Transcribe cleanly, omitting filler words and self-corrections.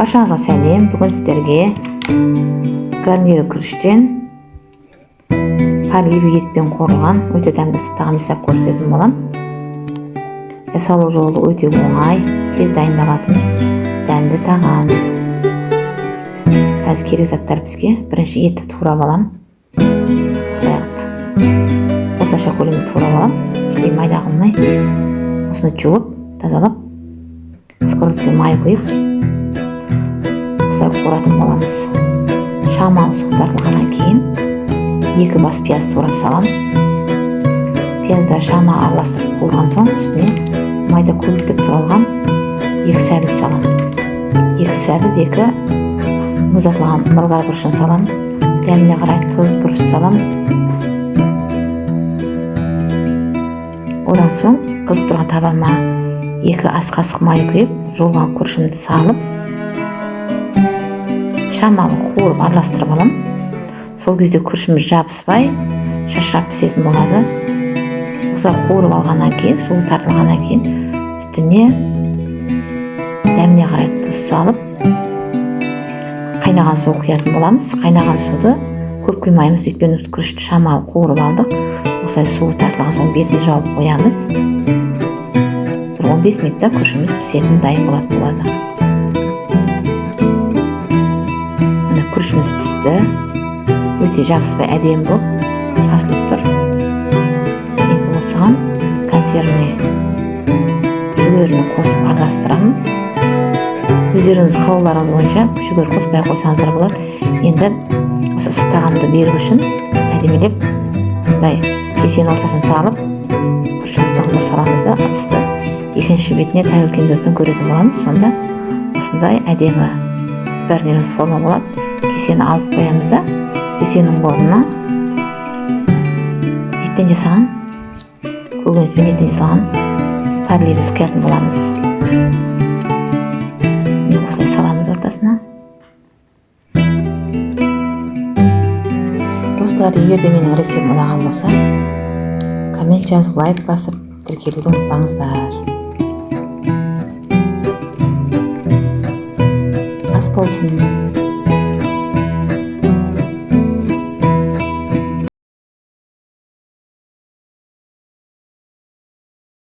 Баршаңызға сәлем. Бүгін сіздерге гарнирі күріштен парлив етпен қорылған өте дәмді тағам жасап көрсететін боламын. Жасалу жолы өте оңай, тез дайындалатын дәмді тағам. Қазір керек заттар бізге: бірінші етті турап аламын. Орташа көлемде турап аламын. Ішіне майда қылмай, осыны жуып, тазалап, сковородкаға май құйып, осылай қуыратын боламыз. Шамалы су тартылғаннан кейін 2 бас пияз турап салам. Пиязды шама араластырып қуырған соң, үстіне майда көбейтіп туралған 2 сәбіз салам. 2 сәбіз, 2 мұздатылған болгар бұрышын салам. Дәміне қарай тұз, бұрыш салам. Одан соң қызып тұрған табама 2 ас қасық май құйып, жуылған күрішімді салып, шамалы қуырып араластырып алам. Сол кезде күрішіміз жабыспай, шашырап пісетін болады. Осылай қуырып алғаннан кейін, суы тартылғаннан кейін, үстіне дәміне қарай тұз салып, қайнаған су құятын боламыз. Қайнаған суды көп құймаймыз, өйткені күрішті шамалы қуырып алдық. Осылай суы тартылған соң бетін жауып қоямыз. 15 минутта күрішіміз пісетін дайын болатын болады. Міне күрішіміз пісті. Өте жабыспай әдемі болып ашылып тұр. Енді осыған консервный жүгеріні қосып араластырамын. Өздеріңіз қалауларыңыз бойынша жүгері қоспай қойсаңыздар болады. Енді осы ыстық тағамды беру үшін әдемілеп осындай кесенің ортасын салып, күрішімізді қыздырып саламыз да ыдысты екінші бетіне тәуелкендерден көретін боламыз. Сонда осындай әдемі гарниріңіз форма болады. Кесені алып қоямыз да, кесенің орнына еттен жасаған, көкөніспен еттен жасалған парлив құятын боламыз. Осылай саламыз ортасына. Достар, егер де менің рецептім ұнаған болса, коммент жазып, лайк басып, тіркелуді ұмытпаңыздар. Ас болсын.